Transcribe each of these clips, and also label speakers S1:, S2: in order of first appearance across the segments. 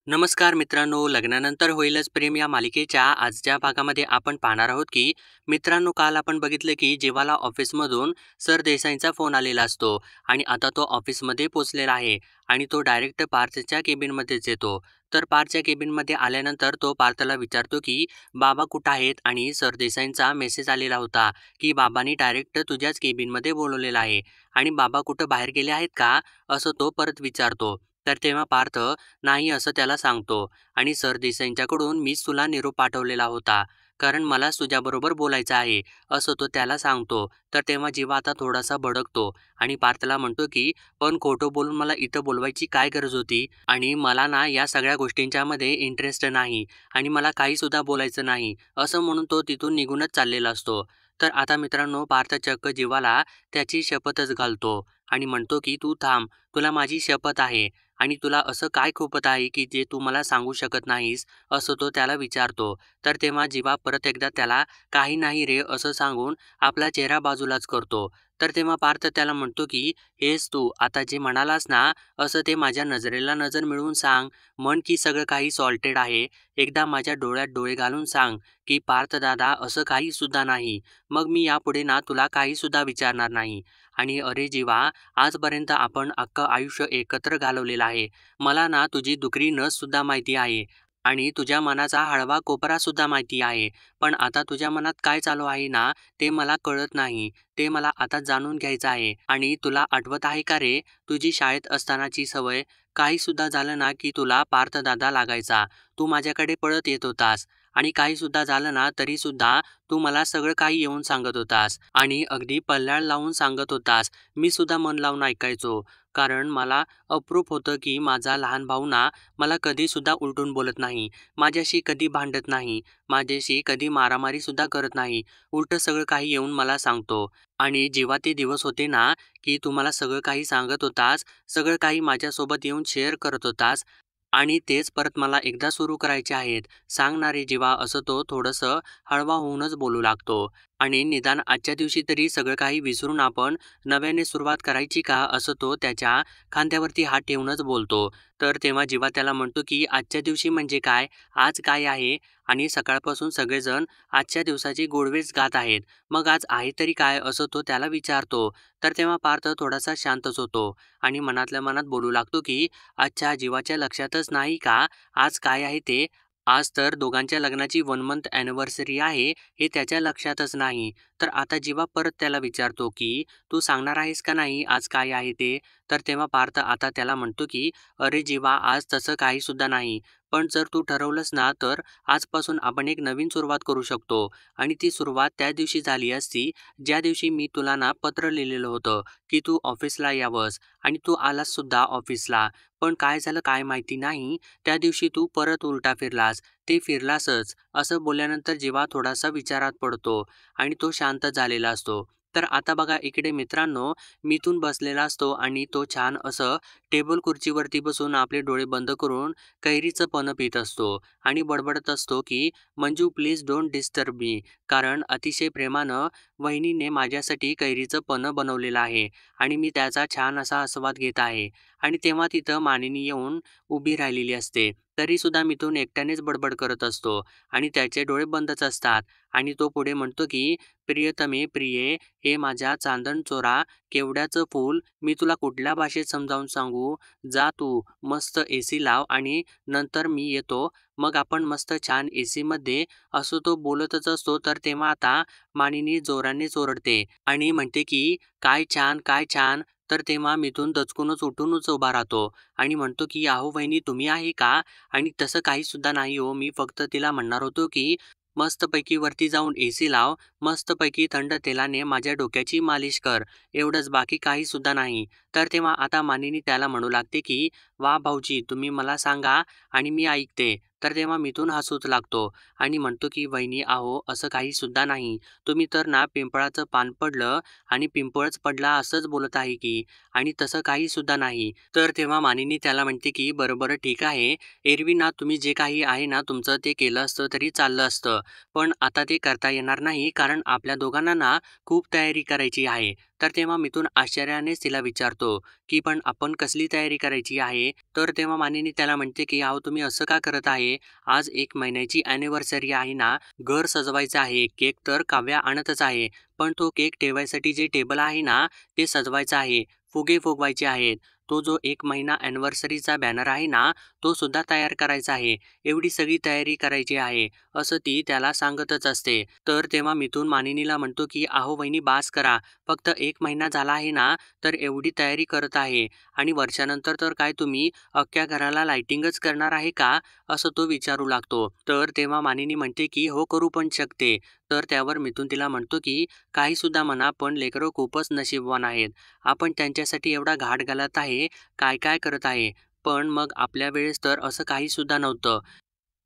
S1: नमस्कार मित्रांनो, लग्नानंतर होईलच प्रेम या मालिकेच्या आजच्या भागामध्ये आपण पाहणार आहोत की मित्रांनो, काल आपण बघितलं की जीवाला ऑफिसमधून सरदेसाईंचा फोन आलेला असतो आणि आता तो ऑफिसमध्ये पोहोचलेला आहे आणि तो डायरेक्ट पार्थच्या केबिनमध्येच येतो. तर पार्थच्या केबिनमध्ये आल्यानंतर तो पार्थला विचारतो की बाबा कुठं आहेत आणि सरदेसाईंचा मेसेज आलेला होता की बाबांनी डायरेक्ट तुझ्याच केबिनमध्ये बोलवलेलं आहे आणि बाबा कुठं बाहेर गेले आहेत का, असं तो परत विचारतो. तर तेव्हा पार्थ नाही असं त्याला सांगतो आणि सरदेसाईंच्याकडून मीच तुला निरोप पाठवलेला होता, कारण मलाच तुझ्याबरोबर बोलायचं आहे, असं तो त्याला सांगतो. तर तेव्हा जीवा आता थोडासा भडकतो आणि पार्थला म्हणतो की पण खोटं बोलून मला इथं बोलवायची काय गरज होती आणि मला ना या सगळ्या गोष्टींच्यामध्ये इंटरेस्ट नाही आणि मला काहीसुद्धा बोलायचं नाही, असं म्हणून तो तिथून निघूनच चाललेला असतो. तर आता मित्रांनो, पार्थ चक्क जीवाला त्याची शपथच घालतो आणि म्हणतो की तू थांब, तुला माझी शपथ आहे आणि तुला असं काय खुपत आहे की जे तू मला सांगू शकत नाहीस, असं तो त्याला विचारतो. तर तेव्हा जीवा परत एकदा त्याला काही नाही रे असं सांगून आपला चेहरा बाजूलाच करतो. तर तेव्हा पार्थ त्याला म्हणतो की हेच तू आता जे म्हणालास ना, असं ते माझ्या नजरेला नजर मिळवून सांग. म्हण की सगळं काही सॉल्टेड आहे. एकदा माझ्या डोळ्यात डोळे घालून सांग की पार्थ दादा असं काही सुद्धा नाही. मग मी यापुढे ना तुला काही सुद्धा विचारणार नाही. आणि अरे जीवा, आजपर्यंत आपण अख्खं आयुष्य एकत्र घालवलेलं आहे. मला ना तुझी दुकरी नससुद्धा माहिती आहे आणि तुझ्या मनाचा हळवा कोपरासुद्धा माहिती आहे. पण आता तुझ्या मनात काय चालू आहे ना, ते मला कळत नाही. ते मला आता जाणून घ्यायचं आहे. आणि तुला आठवत आहे का रे, तुझी शाळेत असतानाची सवय? काहीसुद्धा झालं ना की तुला पार्थदादा लागायचा. तू माझ्याकडे पळत येत होतास आणि काहीसुद्धा झालं ना तरीसुद्धा तू मला सगळं काही येऊन सांगत होतास आणि अगदी पल्ल्याळ लावून सांगत होतास. मी सुद्धा मन लावून ऐकायचो, कारण मला अप्रूप होतं की माझा लहान भाऊ ना मला कधीसुद्धा उलटून बोलत नाही, माझ्याशी कधी भांडत नाही, माझ्याशी कधी मारामारीसुद्धा करत नाही. उलटं सगळं काही येऊन मला सांगतो. आणि जेव्हा ते दिवस होते ना की तू मला सगळं काही सांगत होतास, सगळं काही माझ्यासोबत येऊन शेअर करत होतास आणि तेच परत मला एकदा सुरू करायचे आहेत. सांग ना रे जीवा, असं तो थोडंसं हळवा होऊनच बोलू लागतो. आणि निदान आजच्या दिवशी तरी सगळं काही विसरून आपण नव्याने सुरुवात करायची का, असं तो त्याच्या खांद्यावरती हात ठेवूनच बोलतो. तर तेव्हा जीवा त्याला म्हणतो की आजच्या दिवशी म्हणजे काय, आज काय आहे आणि सकाळपासून सगळेजण आजच्या दिवसाची गोडवेच गात आहेत. मग आज आहे तरी काय, असं तो त्याला विचारतो. तर तेव्हा पार्थ थोडासा शांतच होतो आणि मनातल्या मनात बोलू लागतो की अच्छा, जीवाच्या लक्षातच नाही का आज काय आहे ते. आज तर दोघांच्या लग्नाची 1 मंथ अॅनिव्हर्सरी आहे, हे त्याच्या लक्षातच नाही. तर आता जीवा परत त्याला विचारतो की तू सांगणार आहेस का नाही आज काय आहे ते. तर तेव्हा पार्थ आता त्याला म्हणतो की अरे जीवा, आज तसं काही सुद्धा नाही. पण जर तू ठरवलंस ना तर आजपासून आपण एक नवीन सुरुवात करू शकतो आणि ती सुरुवात त्या दिवशी झाली असती ज्या दिवशी मी तुला ना पत्र लिहिलेलं होतं की तू ऑफिसला यावंस आणि तू आलास सुद्धा ऑफिसला. पण काय झालं काय माहिती नाही, त्या दिवशी तू परत उलटा फिरलास. ते फिरलासच, असं बोलल्यानंतर जीवा थोडासा विचारात पडतो आणि तो शांत झालेला असतो. तर आता बघा इकडे मित्रांनो, मिथून बसलेला असतो आणि तो छान असं टेबल खुर्चीवरती बसून आपले डोळे बंद करून कैरीचं पन्हं पीत असतो आणि बडबडत असतो की Manju please don't disturb me, कारण अतिशय प्रेमानं वहिनीने माझ्यासाठी कैरीचं पन्हं बनवलेलं आहे आणि मी त्याचा छान असा आस्वाद घेत आहे. आणि तेव्हा तिथं मानिनी येऊन उभी राहिलेली असते. तरीसुद्धा मिथून एकट्यानेच बडबड करत असतो आणि त्याचे डोळे बंदच असतात आणि तो पुढे म्हणतो की प्रियतमे प्रिये, हे माझ्या चांदण चोरा केवड्याचं फूल, मी तुला कुठल्या भाषेत समजावून सांगू. जा तू मस्त एसी लाव आणि नंतर मी येतो, मग आपण मस्त छान एसीमध्ये. असं तो बोलतच असतो. तर तेव्हा आता मानिनी जोरानेच ओरडते आणि म्हणते की काय छान काय छान. तर तेव्हा मिथून दचकूनच उठूनच उभा राहतो आणि म्हणतो की अहो वहिनी, तुम्ही आहे का. आणि तसं काही सुद्धा नाही हो, मी फक्त तिला म्हणणार होतो की मस्तपैकी वरती जाऊन एसी लाव, मस्तपैकी थंड तेलाने माझ्या डोक्याची मालिश कर, एवढंच, बाकी काही सुद्धा नाही. तर तेव्हा आता मानिनी त्याला म्हणू लागते की वा भाऊजी, तुम्ही मला सांगा आणि मी ऐकते. तर तेव्हा मिथून हसूच लागतो आणि म्हणतो की वहिनी अहो, असं काही सुद्धा नाही, तुम्ही तर ना पिंपळाचं पान पडलं आणि पिंपळच पडला असंच बोलत आहे की, आणि तसं काही सुद्धा नाही. तर तेव्हा मानिनी त्याला म्हणते की बरं ठीक आहे, एरवी ना तुम्ही जे काही आहे ना तुमचं ते केलं असतं तरी चाललं असतं, पण आता ते करता येणार नाही, कारण आपल्या दोघांना ना खूप तयारी करायची आहे. तर तेव्हा मिथून आश्चर्यानेच तिला विचारतो की पण आपण कसली तयारी करायची आहे. तर तेव्हा मानिनी त्याला म्हणते की अहो तुम्ही असं का करत आहे, आज 1 महिन्याची ॲनिव्हर्सरी आहे ना, घर सजवायचं आहे, केक तर काव्या आणतच आहे, पण तो केक ठेवायसाठी जे टेबल आहे ना ते सजवायचं आहे, फुगे फुगवायचे आहेत, तो जो 1 महिना ॲनिव्हर्सरीचा बॅनर आहे ना तो सुद्धा तयार करायचा आहे, एवढी सगळी तयारी करायची आहे, असं ती त्याला सांगतच असते. तर तेव्हा मिथून मानिनीला म्हणतो की अहो वहिनी बास करा, फक्त 1 महिना झाला आहे ना तर एवढी तयारी करत आहे आणि वर्षानंतर तर काय तुम्ही अख्ख्या घराला लाइटिंगच करणार आहे का, असं तो विचारू लागतो. तर तेव्हा मानिनी म्हणते की हो करू पण शकते. तर त्यावर मिथून तिला म्हणतो की काही सुद्धा म्हणा पण लेकरं खूपच नशीबवान आहेत, आपण त्यांच्यासाठी एवढा घाट घालत आहे, काय काय करत आहे, पण मग आपल्या वेळेस तर असं काही सुद्धा नव्हतं.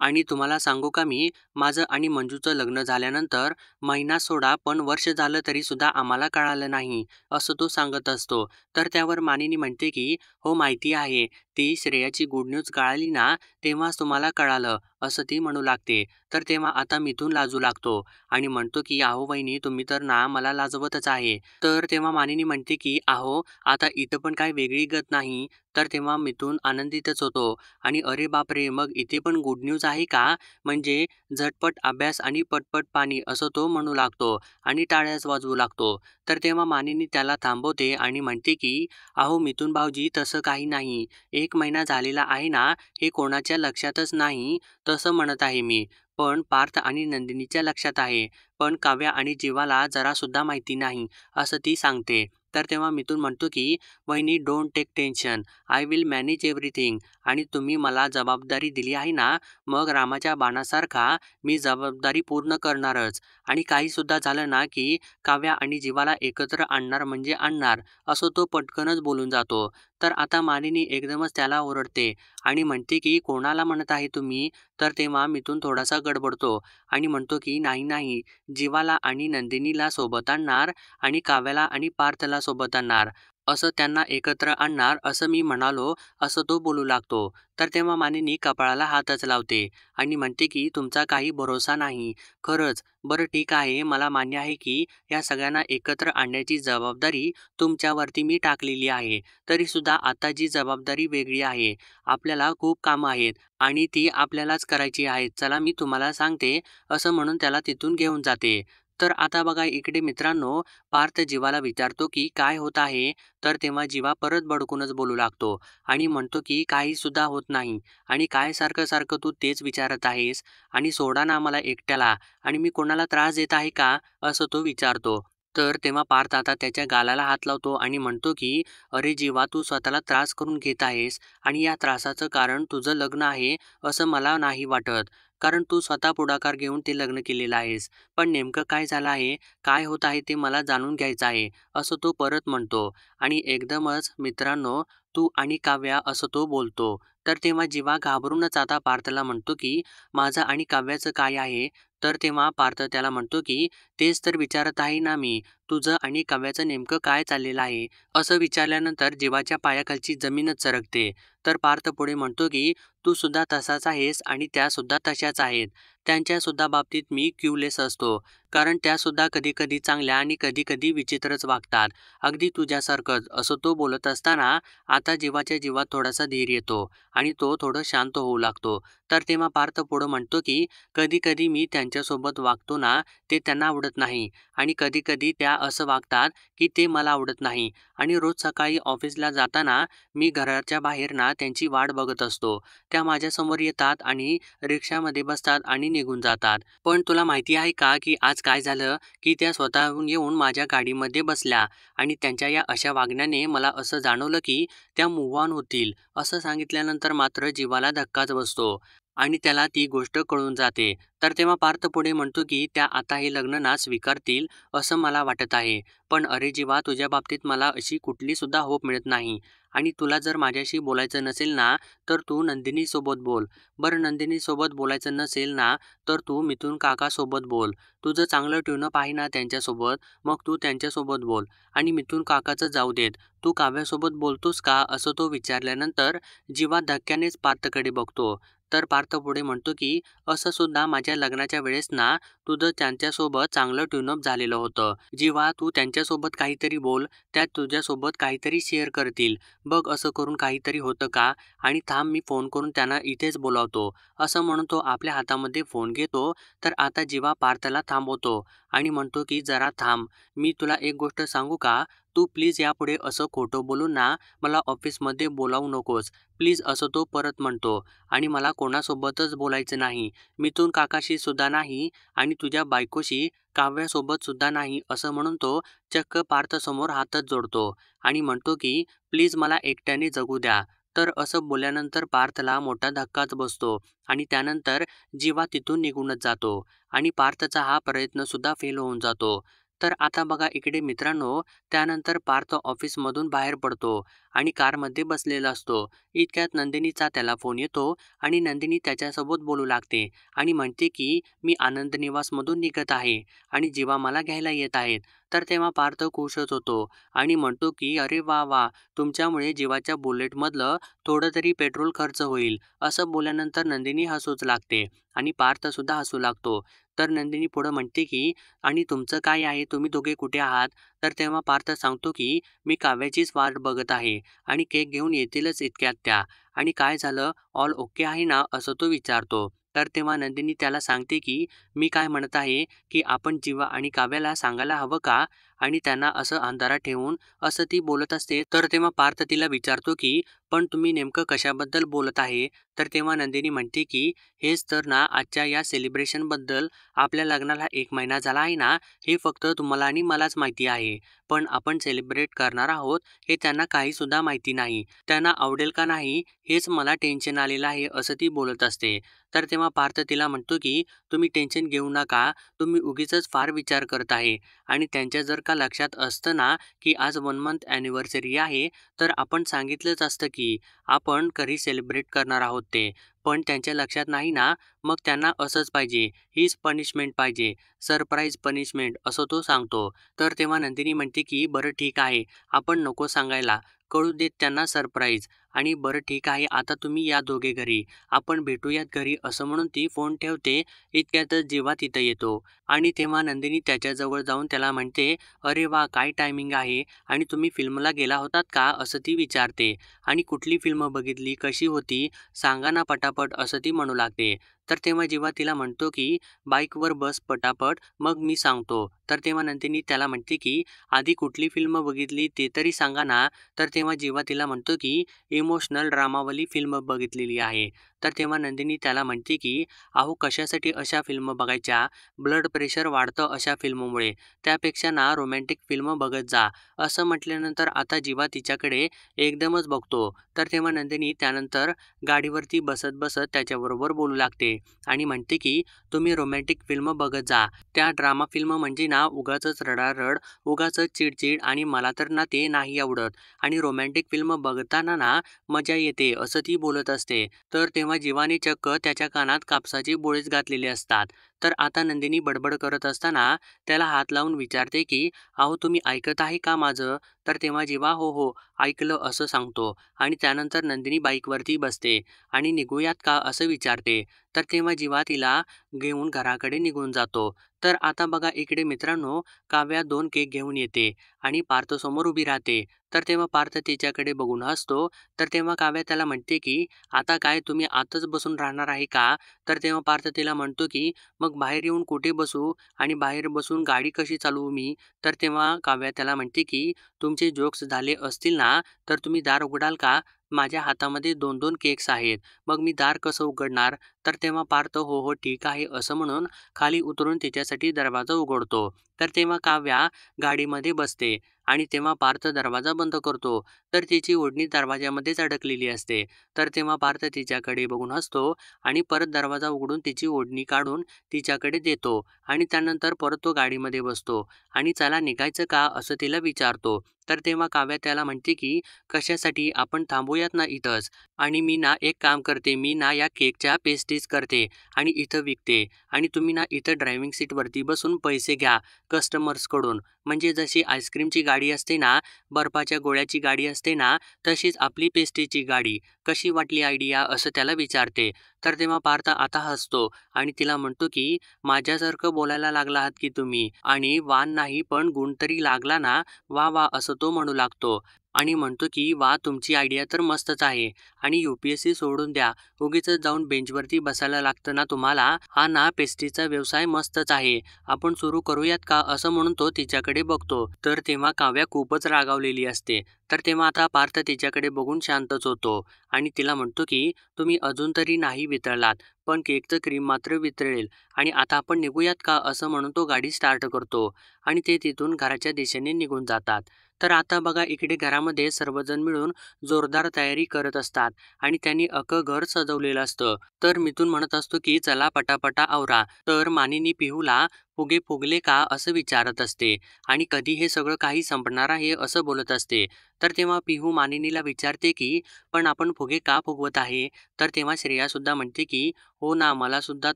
S1: आणि तुम्हाला सांगू का मी, माझं आणि मंजूचं लग्न झाल्यानंतर महिना सोडा पण वर्ष झालं तरीसुद्धा आम्हाला कळालं नाही, असं तो सांगत असतो. तर त्यावर मानिनी म्हणते की हो माहिती आहे, ती श्रेयाची गुड न्यूज कळाली ना तेव्हाच तुम्हाला कळालं, असं ती म्हणू लागते. तर तेव्हा आता मिथून लाजू लागतो आणि म्हणतो की अहो वहिनी तुम्ही तर ना मला लाजवतच आहे. तर तेव्हा मानिनी म्हणते की अहो आता इथं पण काय वेगळी गत नाही. तर तेव्हा मिथून आनंदितच होतो आणि अरे बापरे मग इथे पण गुड न्यूज आहे का, म्हणजे झटपट अभ्यास आणि पटपट पाणी, असं तो म्हणू लागतो आणि टाळ्याच वाजवू लागतो. तर तेव्हा मानिनी त्याला थांबवते आणि म्हणते की अहो मिथून भाऊजी तसं काही नाही, 1 महिना झालेला आहे ना हे कोणाच्या लक्षातच नाही, तसं म्हणत आहे मी, पण पार्थ आणि नंदिनीच्या लक्षात आहे, पण काव्या आणि जीवाला जरासुद्धा माहिती नाही, असं ती सांगते. तर तेव्हा मिथून म्हणतो की वहिनी don't take tension, I will manage everything, आणि तुम्ही मला जबाबदारी दिली आहे ना, मग रामाच्या बाणासारखा मी जबाबदारी पूर्ण करणारच, आणि काहीसुद्धा झालं ना की काव्या आणि जीवाला एकत्र आणणार म्हणजे आणणार, असं तो पटकनच बोलून जातो. तर आता मानिनी एकदमच त्याला ओरडते आणि म्हणते की कोणाला म्हणत आहे तुम्ही. तर तेव्हा मिथून थोडासा गडबडतो आणि म्हणतो की नाही नाही, जीवाला आणि नंदिनीला सोबत आणणार आणि काव्याला आणि पार्थला सोबत आणणार, असं त्यांना एकत्र आणणार असं मी म्हणालो, असं तो बोलू लागतो. तर तेव्हा मानिनी कपाळाला हातच लावते आणि म्हणते की तुमचा काही भरोसा नाही, खरंच. बरं ठीक आहे, मला मान्य आहे की या सगळ्यांना एकत्र आणण्याची जबाबदारी तुमच्यावरती मी टाकलेली आहे, तरीसुद्धा आता जी जबाबदारी वेगळी आहे, आपल्याला खूप कामं आहेत आणि ती आपल्यालाच करायची आहेत, चला मी तुम्हाला सांगते, असं म्हणून त्याला तिथून घेऊन जाते. तर आता बघा इकडे मित्रांनो, पार्थ जीवाला विचारतो की काय होत आहे. तर तेव्हा जीवा परत बडकूनच बोलू लागतो आणि म्हणतो की काही सुद्धा होत नाही, आणि काय सारखं सारखं तू तेच विचारत आहेस, आणि सोडा ना मला एकट्याला, आणि मी कोणाला त्रास देत आहे का, असं तो विचारतो. तर तेव्हा पार्थ आता त्याच्या गालाला हात लावतो आणि म्हणतो की अरे जीवा तू स्वतःला त्रास करून घेत आहेस, आणि या त्रासाचं कारण तुझं लग्न आहे असं मला नाही वाटत, कारण तू स्वतः पुढाकार घेऊन ते लग्न केलेलं आहेस. पण नेमकं काय झालं आहे, काय होत आहे ते मला जाणून घ्यायचं आहे, असं तो परत म्हणतो. आणि एकदमच मित्रांनो, तू आणि काव्या, असं तो बोलतो. तर तेव्हा जीवा घाबरूनच आता पार्थला म्हणतो की माझं आणि काव्याचं काय आहे. तर तेव्हा पार्थ त्याला म्हणतो की तेच तर विचारत आहे ना मी, तुझं आणि काव्याचं नेमकं काय चाललेलं आहे, असं विचारल्यानंतर जीवाच्या पायाखालची जमीनच सरकते. तर पार्थ पुढे म्हणतो की तू सुद्धा तसाच आहेस आणि त्या सुद्धा तशाच आहेत, त्यांच्या सुद्धा बाबतीत मी क्यूलेस असतो, कारण त्या सुद्धा कधी कधी चांगल्या आणि कधी कधी विचित्रच वागतात, अगदी तुझ्यासारखंच, असं तो बोलत असताना आता जीवाच्या जीवात थोडासा धीर येतो आणि तो थोडं शांत होऊ लागतो. तर तेव्हा पार्थ पुढं म्हणतो की कधी कधी मी त्यांच्यासोबत वागतो ना ते त्यांना आवडत नाही, आणि कधी कधी त्या असं वागतात की ते मला आवडत नाही, आणि रोज सकाळी ऑफिसला जाताना मी घराच्या बाहेर ना त्यांची वाट बघत असतो, त्या माझ्यासमोर येतात आणि रिक्षामध्ये बसतात आणि निघून जातात. पण तुला माहिती आहे का की आज काय झालं, की त्या स्वतःहून येऊन माझ्या गाडीमध्ये बसल्या, आणि त्यांच्या या अशा वागण्याने मला असं जाणवलं की त्या मूव्ह ऑन होतील, असं सांगितल्यानंतर मात्र जीवाला धक्काच बसतो आणि त्याला ती गोष्ट कळून जाते. तर तेव्हा पार्थ पुढे म्हणतो की त्या आता हे लग्न ना स्वीकारतील असं मला वाटत आहे, पण अरे जीवा तुझ्या बाबतीत मला अशी कुठली सुद्धा होप मिळत नाही, आणि तुला जर माझ्याशी बोलायचं नसेल ना तर तू नंदिनीसोबत बोल. बरं नंदिनीसोबत बोलायचं नसेल ना तर तू मिथून काकासोबत बोल, तुझं चांगलं ट्यूनअप आहे ना त्यांच्यासोबत, मग तू त्यांच्यासोबत बोल, आणि मिथून काकाचं जाऊ देत, तू काव्यासोबत बोलतोस का, असं तो विचारल्यानंतर जीवा धक्क्यानेच पार्थकडे बघतो. तर पार्थ पुढे म्हणतो की असं सुद्धा माझ्या लग्नाच्या वेळेस ना तुझं त्यांच्यासोबत चांगलं ट्यूनअप झालेलं होतं. जेव्हा तू त्यांच्यासोबत काहीतरी बोल, त्यात तुझ्यासोबत काहीतरी शेअर करतील. बघ असं करून काहीतरी होतं का? आणि थांब मी फोन करून त्यांना इथेच बोलावतो. असं म्हणून तो आपल्या हातामध्ये फोन घेतो. तर आता जेव्हा पार्थला थांबवतो आणि म्हणतो की जरा थांब, मी तुला एक गोष्ट सांगू का? तू प्लीज यापुढे असं खोटं बोलून ना मला ऑफिसमध्ये बोलावू नकोस. प्लीज असं तो परत म्हणतो. आणि मला कोणासोबतच बोलायचं नाही. मिथून काकाशी सुद्धा नाही आणि तुझ्या बायकोशी, काव्यासोबत सुद्धा नाही असं म्हणून तो चक्क पार्थसमोर हातच जोडतो आणि म्हणतो की प्लीज मला एकट्याने जगू द्या. तर असं बोलल्यानंतर पार्थला मोठा धक्काच बसतो आणि त्यानंतर जीवा तिथून निघूनच जातो आणि पार्थचा हा प्रयत्न सुद्धा फेल होऊन जातो. तर आता बघा इकडे मित्रांनो, त्यानंतर पार्थ ऑफिसमधून बाहेर पडतो आणि कारमध्ये बसलेला असतो. इतक्यात नंदिनीचा त्याला फोन येतो आणि नंदिनी त्याच्यासोबत बोलू लागते आणि म्हणते की मी आनंद निवासमधून निघत आहे आणि जीवा मला घ्यायला येत आहेत. तर तेव्हा पार्थ खुशच होतो आणि म्हणतो की अरे वा वा, तुमच्यामुळे जीवाच्या बुलेटमधलं थोडं तरी पेट्रोल खर्च होईल. असं बोलल्यानंतर नंदिनी हसूच लागते आणि पार्थ सुद्धा हसू लागतो. तर नंदिनी पुढं म्हणते की आणि तुमचं काय आहे, तुम्ही दोघे कुठे आहात? तर तेव्हा पार्थ सांगतो की मी काव्याचीच वाट बघत आहे आणि केक घेऊन येतीलच इतक्यात त्या. आणि काय झालं, ऑल ओके आहे ना असं तो विचारतो. तर तेव्हा नंदिनी त्याला सांगते की मी काय म्हणत आहे की आपण जीवा आणि काव्याला सांगायला हवं का? आणि त्यांना असं अंधारात ठेवून असं ती बोलत असते. तर तेव्हा पार्थ तिला विचारतो की पण तुम्ही नेमकं कशाबद्दल बोलत आहे? तर तेव्हा नंदिनी म्हणते की हेच तर ना आजच्या या सेलिब्रेशनबद्दल. आपल्या लग्नाला 1 महिना झाला आहे ना, हे फक्त तुम्हाला आणि मलाच माहिती आहे. पण आपण सेलिब्रेट करणार आहोत हे त्यांना काहीसुद्धा माहिती नाही. त्यांना आवडेल का नाही हेच मला टेन्शन आलेलं आहे असं ती बोलत असते. तर तेव्हा पार्थ तिला म्हणतो की तुम्ही टेन्शन घेऊ नका, तुम्ही उगीचच फार विचार करत आहे. आणि त्यांच्या जर का लक्षात असतं ना की आज 1 मंथ ॲनिव्हर्सरी आहे, तर आपण सांगितलंच असतं की आपण घरी सेलिब्रेट करणार आहोत ते. पण त्यांच्या लक्षात नाही ना, मग त्यांना असंच पाहिजे, हीच पनिशमेंट पाहिजे, सरप्राईज पनिशमेंट असं तो सांगतो. तर तेव्हा नंदिनी म्हणते की बरं ठीक आहे, आपण नको सांगायला, कळू देत त्यांना सरप्राईज. आणि बरं ठीक आहे, आता तुम्ही या दोघे घरी, आपण भेटूयात घरी असं म्हणून ती फोन ठेवते. इतक्यातच जेव्हा तिथं येतो आणि तेव्हा नंदिनी त्याच्याजवळ जाऊन त्याला म्हणते, अरे वा काय टायमिंग आहे आणि तुम्ही फिल्मला गेला होतात का असं ती विचारते. आणि कुठली फिल्म बघितली, कशी होती, सांगा ना पटापट असं ती म्हणू लागते. तर तेव्हा जेव्हा तिला म्हणतो की बाईकवर बस पटापट, मग मी सांगतो. तर तेव्हा नंदिनी त्याला म्हणते की आधी कुठली फिल्म बघितली ते तरी सांगा ना. तर तेव्हा जेव्हा तिला म्हणतो की इमोशनल ड्रामावाली फिल्म बघितलेली आहे. तर तेव्हा नंदिनी त्याला म्हणते की अहो कशासाठी अशा फिल्म बघायच्या, ब्लड प्रेशर वाढतं अशा फिल्ममुळे, त्यापेक्षा ना रोमॅन्टिक फिल्म बघत जा. असं म्हटल्यानंतर आता जेव्हा तिच्याकडे एकदमच बघतो, तर तेव्हा नंदिनी त्यानंतर गाडीवरती बसत-बसत त्याच्याबरोबर बोलू लागते आणि म्हणते की तुम्ही रोमॅन्टिक फिल्म बघत जा. त्या ड्रामा फिल्म म्हणजे ना उगाचच रडारड, उगाचच चिडचिड आणि मला तर ना ते नाही आवडत. आणि रोमॅन्टिक फिल्म बघताना ना मजा येते असं ती बोलत असते. तर तेव्हा जीवाने चक्क त्याच्या कानात कापसाचे बोळेच घातलेले असतात. तर आता नंदिनी बडबड करत असताना त्याला हात लावून विचारते की अहो तुम्ही ऐकत आहे का माझं? तर तेव्हा जीवा हो हो ऐकलं असं सांगतो आणि त्यानंतर नंदिनी बाईकवरती बसते आणि निघूयात का असं विचारते. तर तेव्हा जीवा तिला घेऊन घराकडे निघून जातो. तर आता बघा इकडे मित्रांनो, काव्या 2 केक घेऊन येते आणि पार्थसमोर उभी राहते. तर तेव्हा पार्थ तिच्याकडे बघून हसतो. तर तेव्हा काव्या त्याला म्हणते की आता काय तुम्ही आतच बसून राहणार आहे का? तर तेव्हा पार्थ तिला म्हणतो की मग बाहेर येऊन कुठे बसू आणि बाहेर बसून गाडी कशी चालवू मी? तर तेव्हा काव्या त्याला म्हणते की तुमचे जोक्स झाले असतील ना, तर तुम्ही दार उघडाल का? माझ्या हातामध्ये 2-2 केक्स आहेत. मग मी दार कसं उघडणार? तर तेव्हा पार्थ हो, हो ठीक आहे असं म्हणून खाली उतरून तिच्यासाठी दरवाजा उघडतो. तर तेव्हा काव्या गाडीमध्ये बसते आणि तेव्हा पार्थ दरवाजा बंद करतो. तर तिची ओढणी दरवाजामध्येच अडकलेली असते. तर तेव्हा पार्थ तिच्याकडे बघून हसतो आणि परत दरवाजा उघडून तिची ओढणी काढून तिच्याकडे देतो आणि त्यानंतर परत तो गाडीमध्ये बसतो आणि चला निघायचं का असं तिला विचारतो. तर तेव्हा काव्या त्याला म्हणते की कशासाठी, आपण थांबूयात ना इथंच आणि मी ना एक काम करते, मी ना या केकच्या पेस्ट्रीज करते आणि इथं विकते आणि तुम्ही ना इथं ड्रायव्हिंग सीटवरती बसून पैसे घ्या कस्टमर्सकडून. म्हणजे जशी आईस्क्रीमची गाडी असते ना, बर्फाच्या गोळ्याची गाडी असते ना, तशीच आपली पेस्ट्रीची गाडी. कशी वाटली आयडिया असं त्याला विचारते. तर तेव्हा पार्थ आता हसतो आणि तिला म्हणतो की माझ्यासारखं बोलायला लागला आहात की तुम्ही आणि वान नाही पण गुण तरी लागला ना, वा वा असं तो म्हणू लागतो. आणि म्हणतो की वा तुमची आयडिया तर मस्तच आहे आणि UPSC सोडून द्या. उगीचच जाऊन बेंचवरती बसायला लागतं ना तुम्हाला. हा ना पेस्ट्रीचा व्यवसाय मस्तच आहे. आपण सुरू करूयात का असं म्हणून तो तिच्याकडे बघतो. तर तेव्हा काव्या खूपच रागावलेली असते. तर तेव्हा आता पार्थ तिच्याकडे बघून शांतच होतो आणि तिला म्हणतो की तुम्ही अजून तरी नाही वितळलात, पण केकचं क्रीम मात्र वितळेल आणि आता आपण निघूयात का असं म्हणून तो गाडी स्टार्ट करतो आणि ते तिथून घराच्या दिशेने निघून जातात. तर आता बघा इकडे घरामध्ये सर्वजण मिळून जोरदार तयारी करत असतात आणि त्यांनी अख्खं घर सजवलेलं असतं. तर मिथून म्हणत असतो की चला पटापटा आवरा. तर मानिनी पिहूला फुगे फुगले का असं विचारत असते आणि कधी हे सगळं काही संपणार आहे असं बोलत असते. तर तेव्हा पिहू मानिनीला विचारते की पण आपण फुगे का फुगवत आहे. तर तेव्हा श्रेया सुद्धा म्हणते की हो ना मला सुद्धा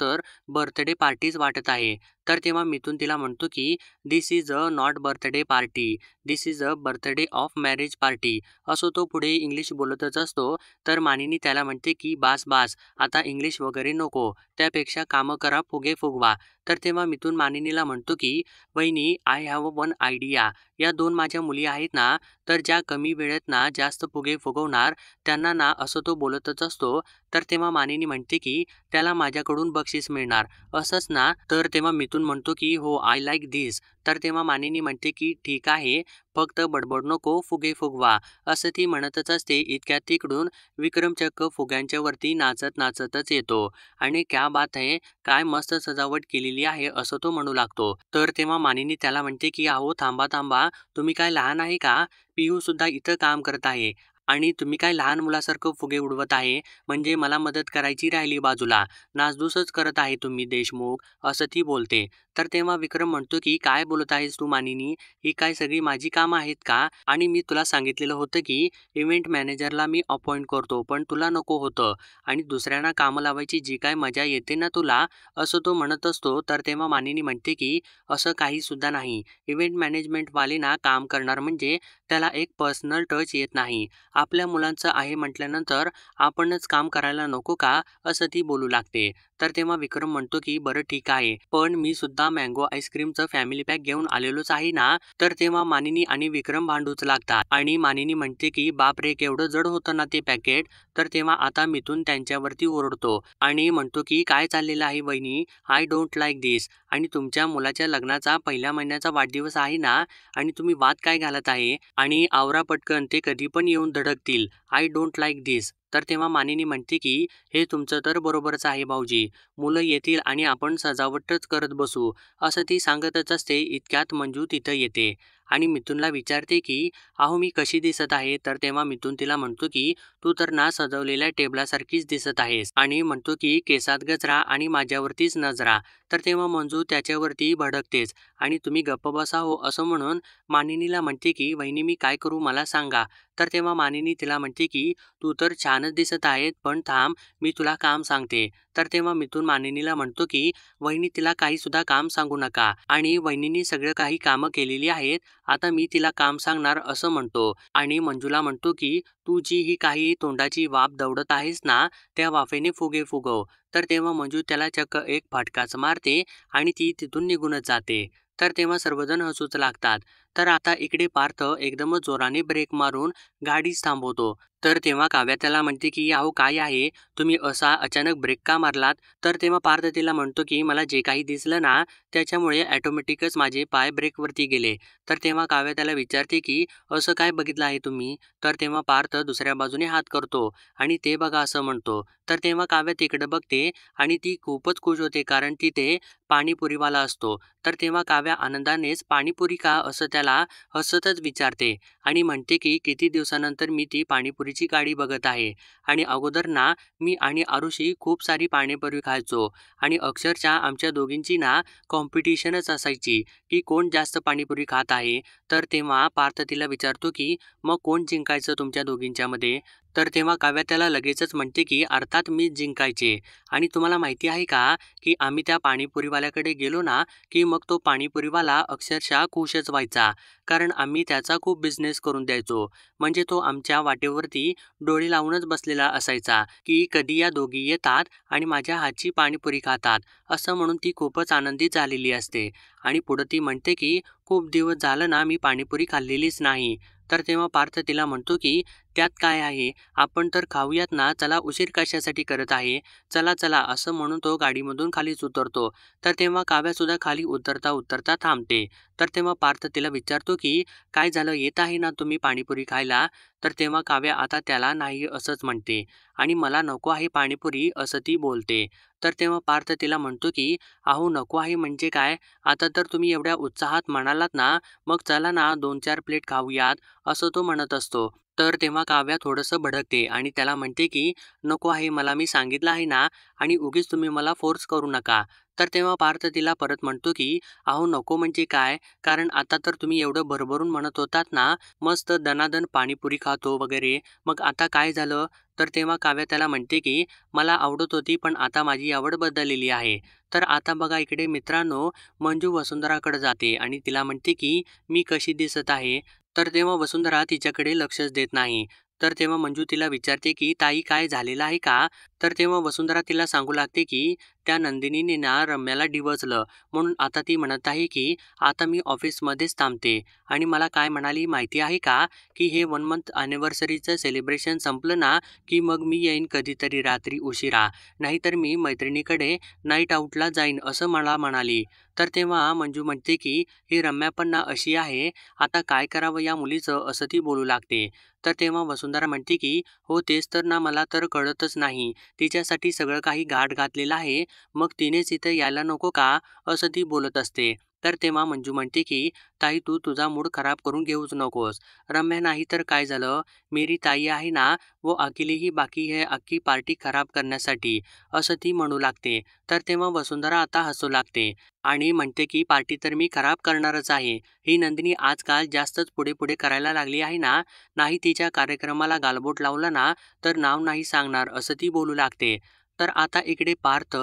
S1: तर बर्थडे पार्टीच वाटत आहे. तर तेव्हा मिथून तिला म्हणतो की this is a not birthday party, this is a birthday of marriage party असं तो पुढे इंग्लिश बोलतच असतो. तर मानिनी त्याला म्हणते की बास बास आता इंग्लिश वगैरे नको, त्यापेक्षा कामं करा फुगे फुगवा. तर तेव्हा मिथून मानिनीला म्हणतो की वहिनी आय हॅव वन आयडिया. या 2 माझ्या मुली आहेत ना, तर ज्या कमी वेळेत ना जास्त फुगे फुगवणार त्यांना ना असं तो बोलतच असतो. तर तेव्हा मानिनी म्हणते की त्याला माझ्याकडून बक्षीस मिळणार असंच ना. तर तेव्हा मिथून म्हणतो की हो आय लाईक धिस. तर तेव्हा मानिनी म्हणते की ठीक आहे, फक्त बडबड नको फुगे फुगवा असं ती म्हणतच असते. इतक्यात तिकडून विक्रम चक्क फुग्यांच्या वरती नाचत नाचतच येतो आणि क्या बात है, काय मस्त सजावट केलेली आहे असं तो म्हणू लागतो. तर तेव्हा मानिनी त्याला म्हणते की अहो थांबा थांबा, तुम्ही काय लहान आहे का. पिहू सुद्धा इथं काम करत आहे आणि तुम्ही काय लहान मुलासारखं फुगे उडवत आहे. म्हणजे मला मदत करायची राहिली बाजूला, नासधूसच करत आहे तुम्ही देशमुख असं ती बोलते. तर तेव्हा विक्रम म्हणतो की काय बोलत आहेस तू मानिनी, ही काय सगळी माझी कामं आहेत का. आणि मी तुला सांगितलेलं होतं की इव्हेंट मॅनेजरला मी अपॉइंट करतो, पण तुला नको होतं आणि दुसऱ्यांना कामं लावायची जी काय मजा येते ना तुला असं तो म्हणत असतो. तर तेव्हा मानिनी म्हणते की असं काही सुद्धा नाही. इव्हेंट मॅनेजमेंटवाले ना काम करणार म्हणजे त्याला एक पर्सनल टच येत नाही. आपल्या मुलांचं आहे म्हटल्यानंतर आपणच काम करायला नको का असं ती बोलू लागते. तर तेव्हा विक्रम म्हणतो की बरं ठीक आहे, पण मी सुद्धा मँगो आईस्क्रीमचं फॅमिली पॅक घेऊन आलेलोच आहे ना. तर तेव्हा मानिनी आणि विक्रम भांडूच लागतात आणि मानिनी म्हणते की बापरे केवढं जड होतं ना ते पॅकेट. तर तेव्हा आता मिथून त्यांच्यावरती ओरडतो आणि म्हणतो की काय चाललेलं आहे वहिनी, आय डोंट लाईक दिस आणि तुमच्या मुलाच्या लग्नाचा पहिल्या महिन्याचा वाढदिवस आहे ना आणि तुम्ही वाद काय घालत आहे आणि आवरा पटकन, ते कधी पण येऊन धडकतील. आय डोंट लाईक दिस. तर तेव्हा मानिनी म्हणते की हे तुमचं तर बरोबरच आहे भाऊजी, मुलं येतील आणि आपण सजावटच करत बसू असं ती सांगतच असते. इतक्यात मंजू तिथं येते आणि मिथूनला विचारते की अहो मी कशी दिसत आहे. तर तेव्हा मिथून तिला म्हणतो की तू तर ना सजवलेल्या टेबलासारखीच दिसत आहेस आणि म्हणतो की केसात गजरा आणि माझ्यावरतीच नजरा. तर तेव्हा मंजू त्याच्यावरती भडकतेच आणि तुम्ही गप्प बसा हो असं म्हणून मानिनीला म्हणते की वहिनी मी काय करू मला सांगा. तर तेव्हा मानिनी तिला म्हणते की तू तर छानच दिसत आहेत, पण थांब मी तुला काम सांगते. तर तेव्हा मिथून मानिनीला म्हणतो की वहिनी तिला काही सुद्धा काम सांगू नका आणि वहिनींनी सगळं काही कामं केलेली आहेत, आता मी तिला काम सांगणार असं म्हणतो आणि मंजूला म्हणतो की तू जी ही काही तोंडाची वाफ दवडत आहेस ना, त्या वाफेने फुगे फुगव. तर तेव्हा मंजू त्याला चक्क एक फटकाच मारते आणि ती तिथून निघूनच जाते. तर तेव्हा सर्वजण हसूच लागतात. तर आता इकडे पार्थ एकदमच जोराने ब्रेक मारून गाडीच थांबवतो. तर तेव्हा काव्या त्याला म्हणते की अहो काय आहे, तुम्ही असा अचानक ब्रेक का मारलात. तर तेव्हा पार्थ तिला म्हणतो की मला जे काही दिसलं ना त्याच्यामुळे ॲटोमॅटिकच माझे पाय ब्रेकवरती गेले. तर तेव्हा काव्या त्याला विचारते की असं काय बघितलं आहे तुम्ही. तर तेव्हा पार्थ दुसऱ्या बाजूने हात करतो आणि ते बघा असं म्हणतो. तर तेव्हा काव्या तिकडे बघते आणि ती खूपच खुश होते कारण तिथे पाणीपुरीवाला असतो. तर तेव्हा काव्या आनंदानेच पाणीपुरी का असं त्याला हसतच विचारते आणि म्हणते की किती दिवसानंतर मी ती पाणीपुरीची गाडी बघत आहे आणि अगोदर ना मी आणि आरुषी खूप सारी पाणीपुरी खायचो आणि अक्षरशः आमच्या दोघींची ना कॉम्पिटिशनच असायची की कोण जास्त पाणीपुरी खात आहे. तर तेव्हा पार्थ तिला विचारतो की मग कोण जिंकायचं तुमच्या दोघींच्यामध्ये. तर तेव्हा काव्या त्याला लगेचच म्हणते की अर्थात मीच जिंकायचे. आणि तुम्हाला माहिती आहे का की आम्ही त्या पाणीपुरीवाल्याकडे गेलो ना की मग तो पाणीपुरीवाला अक्षरशः खुशच व्हायचा. कारण आम्ही त्याचा खूप बिझनेस करून द्यायचो. म्हणजे तो आमच्या वाटेवरती डोळे लावूनच बसलेला असायचा की कधी या दोघी येतात आणि माझ्या हातची पाणीपुरी खातात, असं म्हणून ती खूपच आनंदित झालेली असते. आणि पुढं ती म्हणते की खूप दिवस झालं ना मी पाणीपुरी खाल्लेलीच नाही. तर तेव्हा पार्थ तिला म्हणतो की त्यात काय आहे, आपण तर खाऊयात ना, चला उशीर कशासाठी करत आहे, चला चला असं म्हणून तो गाडीमधून खालीच उतरतो. तर तेव्हा काव्यासुद्धा खाली उतरता उतरता थांबते. तर तेव्हा पार्थ तिला विचारतो की काय झालं, येत आहे ना तुम्ही पाणीपुरी खायला? तर तेव्हा काव्या आता त्याला नाही असंच म्हणते आणि मला नको आहे पाणीपुरी असं ती बोलते. तर तेव्हा पार्थ तिला म्हणतो की अहो नको आहे म्हणजे काय, आता तर तुम्ही एवढ्या उत्साहात म्हणालात ना, मग चला ना 2-4 प्लेट खाऊयात असं तो म्हणत असतो. तर तेव्हा काव्या थोडंसं भडकते आणि त्याला म्हणते की नको आहे मला, मी सांगितलं आहे ना, आणि उगीच तुम्ही मला फोर्स करू नका. तर तेव्हा पार्थ तिला परत म्हणतो की अहो नको म्हणजे काय, कारण आता तर तुम्ही एवढं भरभरून म्हणत होतात ना, मस्त दणादण पाणीपुरी खातो वगैरे, मग आता काय झालं? तर तेव्हा काव्या त्याला म्हणते की मला आवडत होती पण आता माझी आवड बदललेली आहे. तर आता बघा इकडे मित्रांनो, मंजू वसुंधराकडे जाते आणि तिला म्हणते की मी कशी दिसत आहे? तर तेव्हा वसुंधरा तिच्याकडे लक्षच देत नाही. तर तेव्हा मंजू तिला विचारते की ताई काय झालेलं आहे का? तर तेव्हा वसुंधरा तिला सांगू लागते की त्या नंदिनीने ना रम्याला डिवचलं, म्हणून आता ती म्हणत आहे की आता मी ऑफिसमध्येच थांबते. आणि मला काय म्हणाली माहिती आहे का, की हे 1 मंथ अॅनिव्हर्सरीचं सेलिब्रेशन संपलं ना की मग मी येईन कधीतरी रात्री उशिरा, नाहीतर मी मैत्रिणीकडे नाईट आऊटला जाईन असं मला म्हणाली. तर तेव्हा मंजू म्हणते की ही रम्या पण ना अशी आहे, आता काय करावं या मुलीचं असं ती बोलू लागते. तर तेव्हा वसुंधरा म्हणते की हो तेच तर ना, मला तर कळतच नाही. तिच्यासाठी सगळं काही गाठ घातलेलं आहे, मग तिनेच इथं यायला नको का? असं ती बोलत असते. तर तेव्हा मंजू म्हणते की ताई तू तुझा मूड खराब करून घेऊच नकोस. रम्या नाही तर काय झालं? मेरी ताई आहे ना, वो अकेली ही बाकी है अख्खी पार्टी खराब करण्यासाठी, असं ती म्हणू लागते. तर तेव्हा वसुंधरा आता हसू लागते आणि म्हणते की पार्टी तर मी खराब करणारच आहे. ही नंदिनी आजकाल जास्तच पुढे-पुढे करायला लागली आहे ना, नाही तिच्या कार्यक्रमाला गालबोट लावला ना, तर नाव नाही सांगणार असं ती बोलू लागते. तर आता इकडे पार्थ,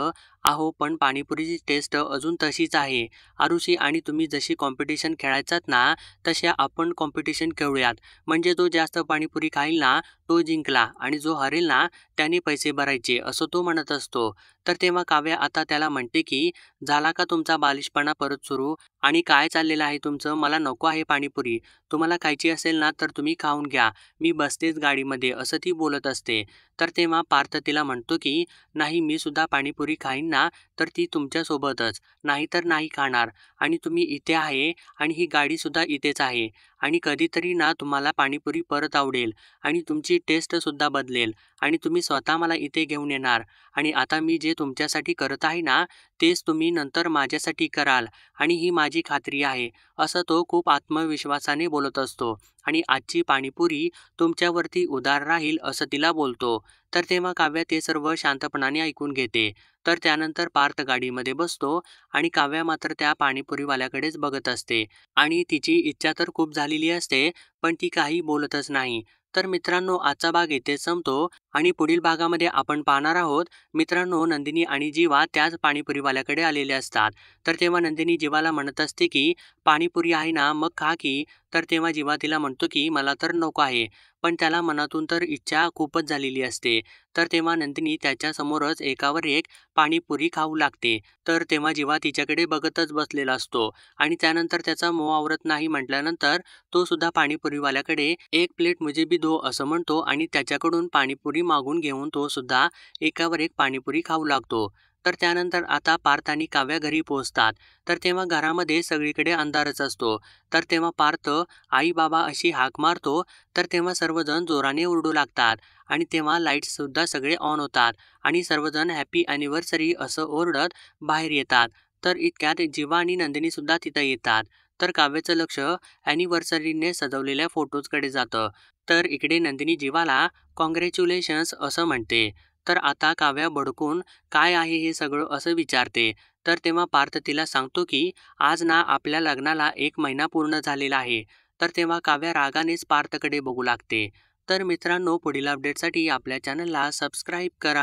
S1: अहो पण पाणीपुरीची टेस्ट अजून तशीच आहे. आरुषी आणि तुम्ही जशी कॉम्पिटिशन खेळायचात ना, तशा आपण कॉम्पिटिशन खेळूयात. म्हणजे जो जास्त पाणीपुरी खाईल ना, तो जिंकला आणि जो हरेल ना, त्याने पैसे भरायचे असं तो म्हणत असतो. तर तेव्हा काव्या आता त्याला म्हणते की झाला का तुमचा बालिशपणा परत सुरू? आणि काय चाललेलं आहे तुमचं? मला नको आहे पाणीपुरी. तुम्हाला खायची असेल ना तर तुम्ही खाऊन घ्या. मी बसतेच गाडीमध्ये असं ती बोलत असते. तर तेव्हा पार्थ तिला म्हणतो की नाही मी सुद्धा पाणीपुरी खाईन ना तर ती तुमच्यासोबतच, नाहीतर नाही खाणार. आणि तुम्ही इथे आहे आणि ही गाडीसुद्धा इथेच आहे. आणि कधीतरी ना तुम्हाला पाणीपुरी परत आवडेल आणि तुमची टेस्टसुद्धा बदलेल आणि तुम्ही स्वतः मला इथे घेऊन येणार. आणि आता मी जे तुमच्यासाठी करत आहे ना, तेच तुम्ही नंतर माझ्यासाठी कराल आणि ही माझी खात्री आहे, असं तो खूप आत्मविश्वासाने बोलत असतो. आणि आजची पाणीपुरी तुमच्यावरती उदार राहील असं तिला बोलतो. तर तेव्हा काव्या ते सर्व शांतपणाने ऐकून घेते. तर त्यानंतर पार्थ गाडीमध्ये बसतो आणि काव्या मात्र त्या पाणीपुरीवाल्याकडेच बघत असते आणि तिची इच्छा तर खूप झालेली असते, पण ती काही बोलतच नाही. तर मित्रांनो, आजचा भाग इथेच संपतो आणि पुढील भागामध्ये आपण पाहणार आहोत. मित्रांनो, नंदिनी आणि जीवा त्याच पाणीपुरीवाल्याकडे आलेले असतात. तर तेव्हा नंदिनी जीवाला म्हणत असते की पाणीपुरी आहे ना, मग खा की. तर तेव्हा जीवा तिला म्हणतो की मला तर नको आहे, पण त्याला मनातून तर इच्छा खूपच झालेली असते. तर तेव्हा नंदिनी त्याच्यासमोरच एकावर एक पाणीपुरी खाऊ लागते. तर तेव्हा जीवा तिच्याकडे बघतच बसलेला असतो आणि त्यानंतर त्याचा मोह आवरत नाही म्हटल्यानंतर तो सुद्धा पाणीपुरीवाल्याकडे एक प्लेट मुझे भी दो असं म्हणतो आणि त्याच्याकडून पाणीपुरी मागून घेऊन तो सुद्धा एकावर एक पाणीपुरी खाऊ लागतो. तर त्यानंतर आता पार्थ आणि काव्या घरी पोहोचतात. तर तेव्हा घरामध्ये सगळीकडे अंधारच असतो. तर तेव्हा पार्थ आई बाबा अशी हाक मारतो. तर तेव्हा सर्वजण जोराने ओरडू लागतात आणि तेव्हा लाईट्ससुद्धा सगळे ऑन होतात आणि सर्वजण हॅपी ॲनिव्हर्सरी असं ओरडत बाहेर येतात. तर इतक्यात जीवा आणि नंदिनीसुद्धा तिथं येतात. तर काव्याचं लक्ष ॲनिव्हर्सरीने सजवलेल्या फोटोजकडे जातं. तर इकडे नंदिनी जीवाला कॉंग्रॅच्युलेशन्स असं म्हणते. तर आता काव्या भडकून काय आहे हे सगळं असं विचारते. तर तेव्हा पार्थ तिला सांगतो की आज ना आपल्या लग्नाला 1 महिना पूर्ण झालेला आहे. तर तेव्हा काव्या रागानेच पार्थकडे बघू लागते. तर मित्रांनो, पुढील अपडेटसाठी आपल्या चॅनलला सबस्क्राईब करा.